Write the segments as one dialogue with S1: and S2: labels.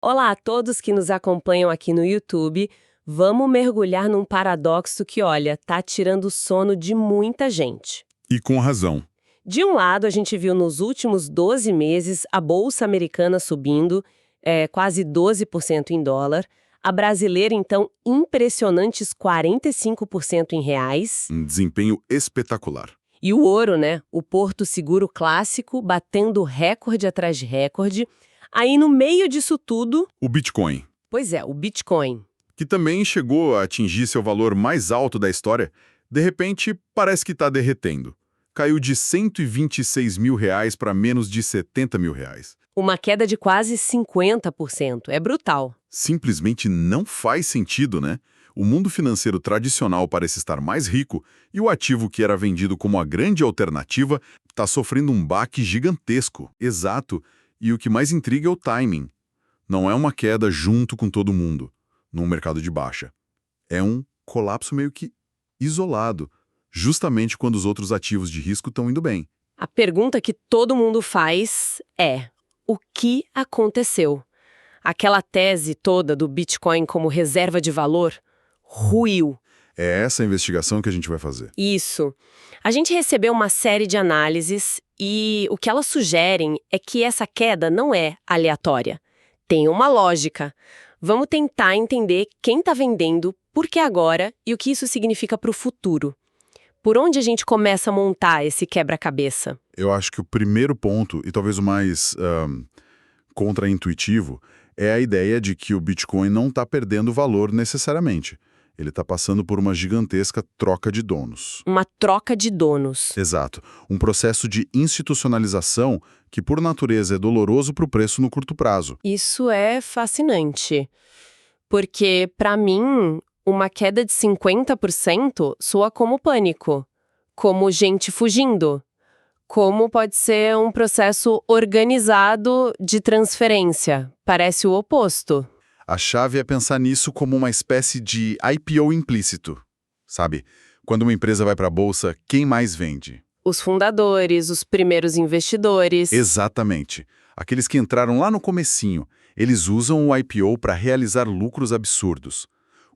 S1: Olá a todos que nos acompanham aqui no YouTube. Vamos mergulhar num paradoxo que, olha, tá tirando o sono de muita gente.
S2: E com razão.
S1: De um lado, a gente viu nos últimos 12 meses a bolsa americana subindo, quase 12% em dólar. A brasileira, então, impressionantes 45% em reais.
S2: Um desempenho espetacular.
S1: E o ouro, né? O Porto Seguro clássico batendo recorde atrás de recorde. Aí, no meio disso tudo...
S2: O Bitcoin,
S1: Pois é, o Bitcoin.
S2: que também chegou a atingir seu valor mais alto da história, de repente parece que está derretendo. Caiu de R$ 126 mil para menos de R$ 70 mil.
S1: Uma queda de quase 50%. É brutal.
S2: Simplesmente não faz sentido, né? O mundo financeiro tradicional parece estar mais rico e o ativo que era vendido como a grande alternativa está sofrendo um baque gigantesco. Exato. E o que mais intriga é o timing. Não é uma queda junto com todo mundo, num mercado de baixa. É um colapso meio que isolado, justamente quando os outros ativos de risco estão indo bem.
S1: A pergunta que todo mundo faz é: o que aconteceu? Aquela tese toda do Bitcoin como reserva de valor ruiu.
S2: É essa a investigação que a gente vai fazer.
S1: Isso. A gente recebeu uma série de análises e o que elas sugerem é que essa queda não é aleatória. Tem uma lógica. Vamos tentar entender quem está vendendo, por que agora e o que isso significa para o futuro. Por onde a gente começa a montar esse quebra-cabeça?
S2: Eu acho que o primeiro ponto, e talvez o mais contraintuitivo, é a ideia de que o Bitcoin não está perdendo valor necessariamente. Ele está passando por uma gigantesca troca de donos.
S1: Uma troca de donos.
S2: Exato. Um processo de institucionalização que, por natureza, é doloroso para o preço no curto prazo.
S1: Isso é fascinante. Porque, para mim, uma queda de 50% soa como pânico, como gente fugindo, como pode ser um processo organizado de transferência. Parece o oposto.
S2: A chave é pensar nisso como uma espécie de IPO implícito, sabe? Quando uma empresa vai para a bolsa, quem mais vende?
S1: Os fundadores, os primeiros investidores.
S2: Exatamente. Aqueles que entraram lá no comecinho. Eles usam o IPO para realizar lucros absurdos.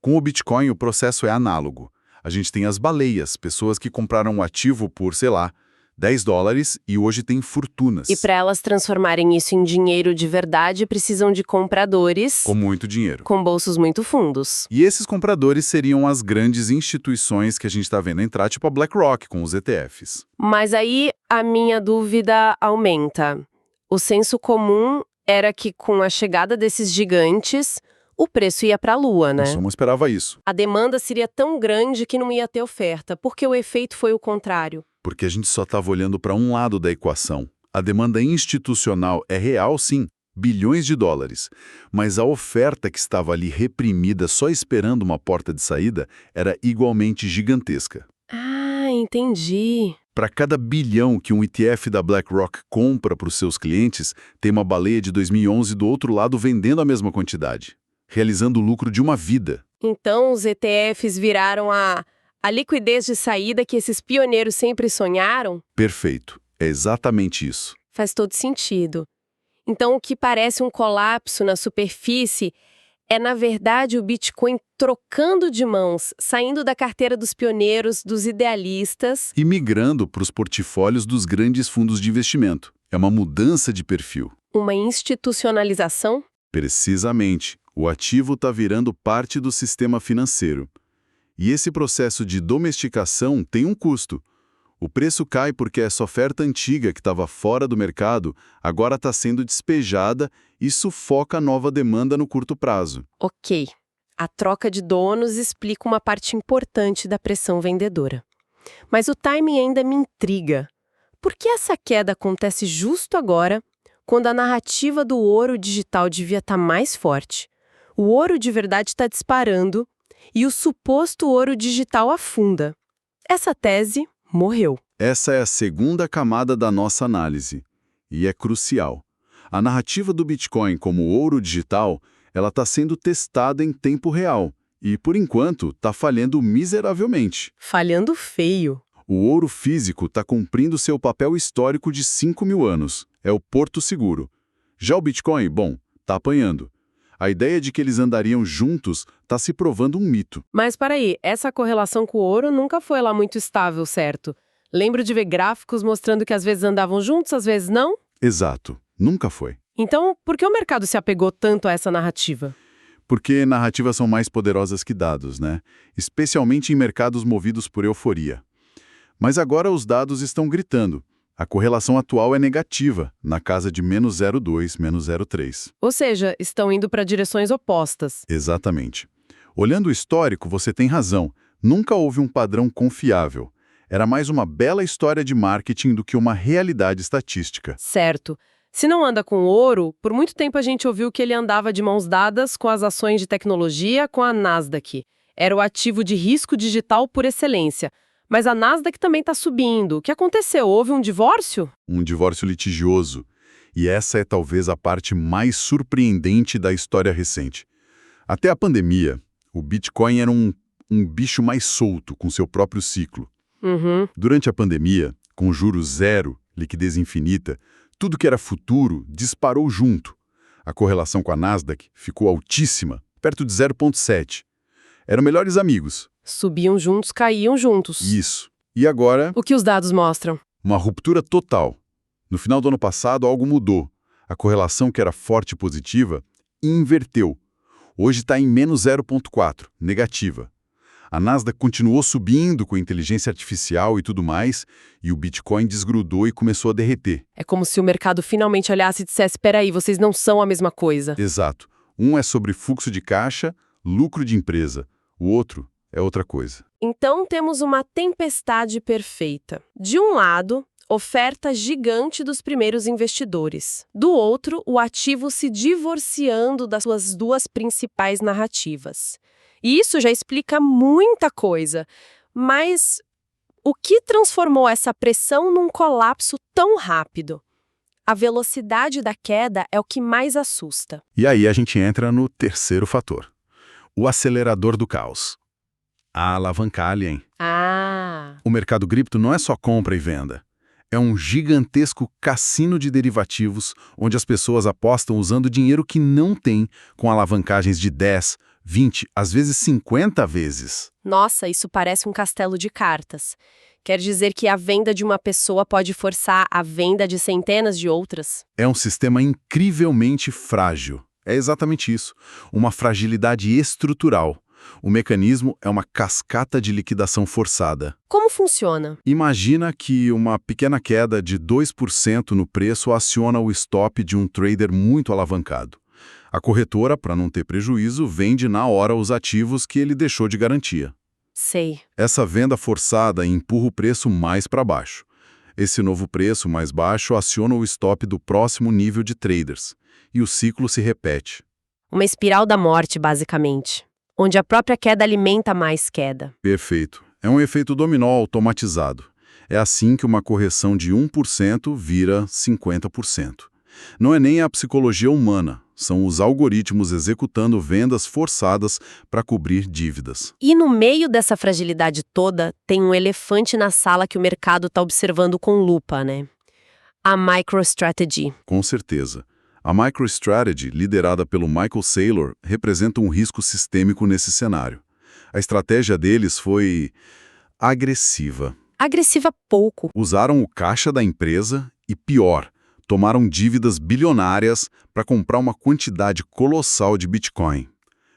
S2: Com o Bitcoin, o processo é análogo. A gente tem as baleias, pessoas que compraram o ativo por, sei lá, $10 e hoje têm fortunas.
S1: E para elas transformarem isso em dinheiro de verdade, precisam de compradores
S2: Com muito dinheiro.
S1: com bolsos muito fundos.
S2: E esses compradores seriam as grandes instituições que a gente está vendo entrar, tipo a BlackRock com os ETFs.
S1: Mas aí a minha dúvida aumenta. O senso comum era que com a chegada desses gigantes, o preço ia para a lua, né?
S2: Eu só não esperava isso.
S1: A demanda seria tão grande que não ia ter oferta, porque o efeito foi o contrário.
S2: Porque a gente só estava olhando para um lado da equação. A demanda institucional é real, sim, bilhões de dólares. Mas a oferta que estava ali reprimida, só esperando uma porta de saída, era igualmente gigantesca.
S1: Ah, entendi.
S2: Para cada bilhão que um ETF da BlackRock compra para os seus clientes, tem uma baleia de 2011 do outro lado vendendo a mesma quantidade, realizando o lucro de uma vida.
S1: Então os ETFs viraram a liquidez de saída que esses pioneiros sempre sonharam?
S2: Perfeito. É exatamente isso.
S1: Faz todo sentido. Então, o que parece um colapso na superfície é, na verdade, o Bitcoin trocando de mãos, saindo da carteira dos pioneiros, dos idealistas.
S2: E migrando para os portfólios dos grandes fundos de investimento. É uma mudança de perfil.
S1: Uma institucionalização?
S2: Precisamente. O ativo está virando parte do sistema financeiro. E esse processo de domesticação tem um custo. O preço cai porque essa oferta antiga que estava fora do mercado agora está sendo despejada e sufoca a nova demanda no curto prazo.
S1: Ok. A troca de donos explica uma parte importante da pressão vendedora. Mas o timing ainda me intriga. Por que essa queda acontece justo agora, quando a narrativa do ouro digital devia estar mais forte? O ouro de verdade está disparando e o suposto ouro digital afunda. Essa tese morreu.
S2: Essa é a segunda camada da nossa análise, e é crucial. A narrativa do Bitcoin como ouro digital, ela está sendo testada em tempo real e, por enquanto, está falhando miseravelmente.
S1: Falhando feio.
S2: O ouro físico está cumprindo seu papel histórico de 5.000 anos. É o porto seguro. Já o Bitcoin, bom, está apanhando. A ideia de que eles andariam juntos está se provando um mito.
S1: Mas peraí, essa correlação com o ouro nunca foi lá muito estável, certo? Lembro de ver gráficos mostrando que às vezes andavam juntos, às vezes não?
S2: Exato, nunca foi.
S1: Então, por que o mercado se apegou tanto a essa narrativa?
S2: Porque narrativas são mais poderosas que dados, né? Especialmente em mercados movidos por euforia. Mas agora os dados estão gritando. A correlação atual é negativa, na casa de menos 0,2, menos 0,3.
S1: Ou seja, estão indo para direções opostas.
S2: Exatamente. Olhando o histórico, você tem razão. Nunca houve um padrão confiável. Era mais uma bela história de marketing do que uma realidade estatística.
S1: Certo. Se não anda com ouro, por muito tempo a gente ouviu que ele andava de mãos dadas com as ações de tecnologia, com a Nasdaq. Era o ativo de risco digital por excelência. Mas a Nasdaq também está subindo. O que aconteceu? Houve um divórcio?
S2: Um divórcio litigioso. E essa é talvez a parte mais surpreendente da história recente. Até a pandemia, o Bitcoin era um bicho mais solto, com seu próprio ciclo. Durante a pandemia, com juros zero, liquidez infinita, tudo que era futuro disparou junto. A correlação com a Nasdaq ficou altíssima, perto de 0,7. Eram melhores amigos.
S1: Subiam juntos, caíam juntos.
S2: Isso. E agora,
S1: O que os dados mostram?
S2: uma ruptura total. No final do ano passado, algo mudou. A correlação, que era forte e positiva, inverteu. Hoje está em menos 0,4, negativa. A Nasdaq continuou subindo com inteligência artificial e tudo mais, e o Bitcoin desgrudou e começou a derreter.
S1: É como se o mercado finalmente olhasse e dissesse: peraí, vocês não são a mesma coisa.
S2: Exato. Um é sobre fluxo de caixa, lucro de empresa. O outro é outra coisa.
S1: Então temos uma tempestade perfeita. De um lado, oferta gigante dos primeiros investidores. Do outro, o ativo se divorciando das suas duas principais narrativas. E isso já explica muita coisa. Mas o que transformou essa pressão num colapso tão rápido? A velocidade da queda é o que mais assusta.
S2: E aí a gente entra no terceiro fator. O acelerador do caos. A alavancagem. O mercado cripto não é só compra e venda. É um gigantesco cassino de derivativos onde as pessoas apostam usando dinheiro que não tem, com alavancagens de 10, 20, às vezes 50 vezes.
S1: Nossa, isso parece um castelo de cartas. Quer dizer que a venda de uma pessoa pode forçar a venda de centenas de outras?
S2: É um sistema incrivelmente frágil. É exatamente isso. Uma fragilidade estrutural. O mecanismo é uma cascata de liquidação forçada.
S1: Como funciona?
S2: Imagina que uma pequena queda de 2% no preço aciona o stop de um trader muito alavancado. A corretora, para não ter prejuízo, vende na hora os ativos que ele deixou de garantia.
S1: Sei.
S2: Essa venda forçada empurra o preço mais para baixo. Esse novo preço mais baixo aciona o stop do próximo nível de traders. E o ciclo se repete.
S1: Uma espiral da morte, basicamente. Onde a própria queda alimenta mais queda.
S2: Perfeito. É um efeito dominó automatizado. É assim que uma correção de 1% vira 50%. Não é nem a psicologia humana, são os algoritmos executando vendas forçadas para cobrir dívidas.
S1: E no meio dessa fragilidade toda, tem um elefante na sala que o mercado está observando com lupa, né? A MicroStrategy.
S2: Com certeza. A MicroStrategy, liderada pelo Michael Saylor, representa um risco sistêmico nesse cenário. A estratégia deles foi agressiva.
S1: Agressiva pouco.
S2: Usaram o caixa da empresa e, pior, tomaram dívidas bilionárias para comprar uma quantidade colossal de Bitcoin.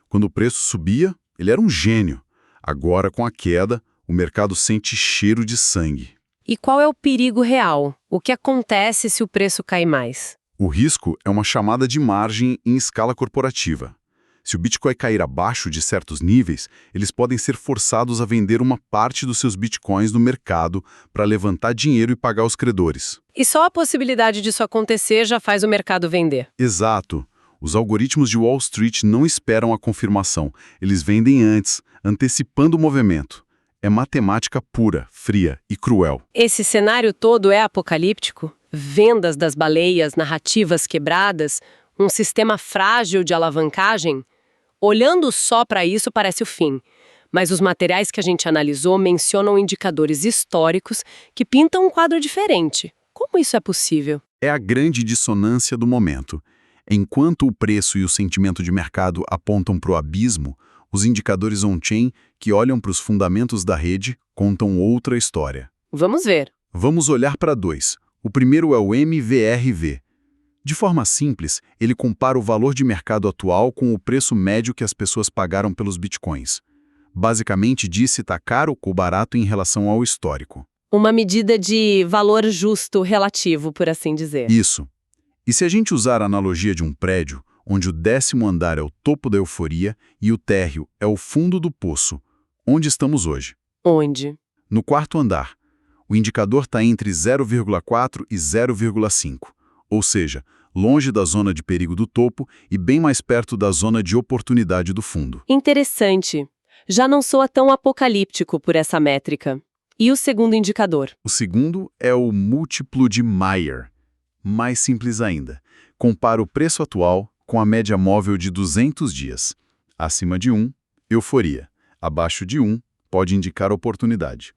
S2: Quando o preço subia, ele era um gênio. Agora, com a queda, o mercado sente cheiro de sangue.
S1: E qual é o perigo real? O que acontece se o preço cair mais?
S2: O risco é uma chamada de margem em escala corporativa. Se o Bitcoin cair abaixo de certos níveis, eles podem ser forçados a vender uma parte dos seus Bitcoins no mercado para levantar dinheiro e pagar os credores.
S1: E só a possibilidade disso acontecer já faz o mercado vender.
S2: Exato. Os algoritmos de Wall Street não esperam a confirmação. Eles vendem antes, antecipando o movimento. É matemática pura, fria e cruel.
S1: Esse cenário todo é apocalíptico? Vendas das baleias, narrativas quebradas, um sistema frágil de alavancagem? Olhando só para isso parece o fim, mas os materiais que a gente analisou mencionam indicadores históricos que pintam um quadro diferente. Como isso é possível?
S2: É a grande dissonância do momento. Enquanto o preço e o sentimento de mercado apontam para o abismo, os indicadores on-chain, que olham para os fundamentos da rede, contam outra história.
S1: Vamos ver.
S2: Vamos olhar para dois. O primeiro é o MVRV. De forma simples, ele compara o valor de mercado atual com o preço médio que as pessoas pagaram pelos bitcoins. Basicamente diz se está caro ou barato em relação ao histórico.
S1: Uma medida de valor justo relativo, por assim dizer.
S2: Isso. E se a gente usar a analogia de um prédio, onde o 10º andar é o topo da euforia e o térreo é o fundo do poço, onde estamos hoje?
S1: Onde?
S2: No 4º andar. O indicador está entre 0,4 e 0,5, ou seja, longe da zona de perigo do topo e bem mais perto da zona de oportunidade do fundo.
S1: Interessante. Já não soa tão apocalíptico por essa métrica. E o segundo indicador?
S2: O segundo é o múltiplo de Mayer. Mais simples ainda. Compara o preço atual com a média móvel de 200 dias. Acima de 1, euforia. Abaixo de 1, pode indicar oportunidade.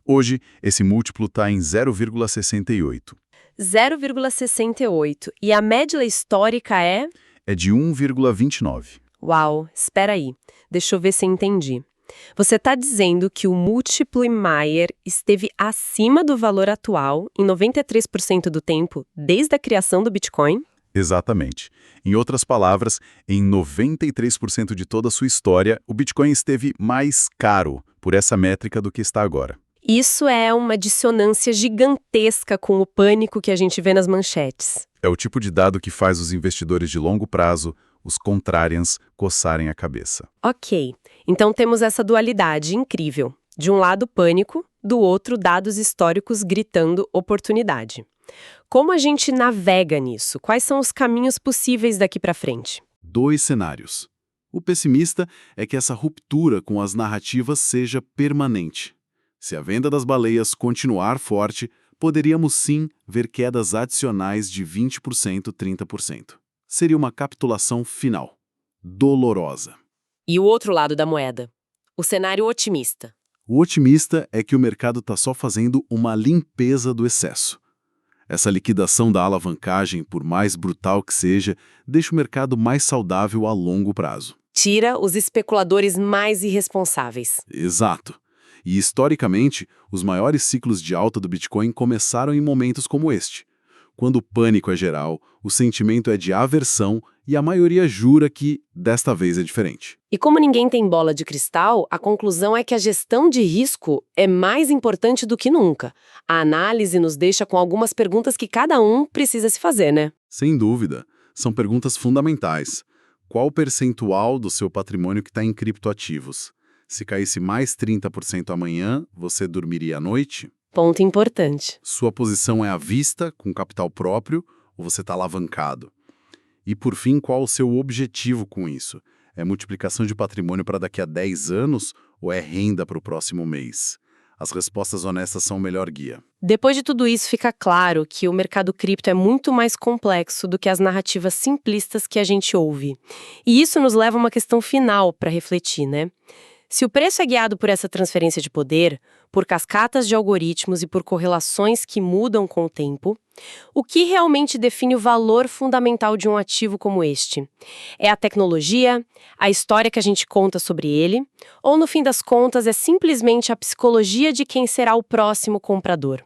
S2: Hoje, esse múltiplo está em 0,68.
S1: 0,68. E a média histórica é?
S2: É de 1,29.
S1: Uau, espera aí. Deixa eu ver se eu entendi. Você está dizendo que o múltiplo em Mayer esteve acima do valor atual em 93% do tempo, desde a criação do Bitcoin?
S2: Exatamente. Em outras palavras, em 93% de toda a sua história, o Bitcoin esteve mais caro por essa métrica do que está agora.
S1: Isso é uma dissonância gigantesca com o pânico que a gente vê nas manchetes.
S2: É o tipo de dado que faz os investidores de longo prazo, os contrarians, coçarem a cabeça.
S1: Ok, então temos essa dualidade incrível. De um lado, pânico, do outro, dados históricos gritando oportunidade. Como a gente navega nisso? Quais são os caminhos possíveis daqui para frente?
S3: 2 cenários. O pessimista é que essa ruptura com as narrativas seja permanente. Se a venda das baleias continuar forte, poderíamos sim ver quedas adicionais de 20%, 30%. Seria uma capitulação final. Dolorosa.
S1: E o outro lado da moeda? O cenário otimista.
S3: O otimista é que o mercado está só fazendo uma limpeza do excesso. Essa liquidação da alavancagem, por mais brutal que seja, deixa o mercado mais saudável a longo prazo.
S1: Tira os especuladores mais irresponsáveis.
S3: Exato. E, historicamente, os maiores ciclos de alta do Bitcoin começaram em momentos como este. Quando o pânico é geral, o sentimento é de aversão e a maioria jura que, desta vez, é diferente.
S1: E como ninguém tem bola de cristal, a conclusão é que a gestão de risco é mais importante do que nunca. A análise nos deixa com algumas perguntas que cada um precisa se fazer, né?
S3: Sem dúvida. São perguntas fundamentais. Qual o percentual do seu patrimônio que está em criptoativos? Se caísse mais 30% amanhã, você dormiria à noite?
S1: Ponto importante.
S3: Sua posição é à vista, com capital próprio, ou você está alavancado? E, por fim, qual o seu objetivo com isso? É multiplicação de patrimônio para daqui a 10 anos ou é renda para o próximo mês? As respostas honestas são o melhor guia.
S1: Depois de tudo isso, fica claro que o mercado cripto é muito mais complexo do que as narrativas simplistas que a gente ouve. E isso nos leva a uma questão final para refletir, né? Se o preço é guiado por essa transferência de poder, por cascatas de algoritmos e por correlações que mudam com o tempo, o que realmente define o valor fundamental de um ativo como este? É a tecnologia, a história que a gente conta sobre ele, ou no fim das contas é simplesmente a psicologia de quem será o próximo comprador?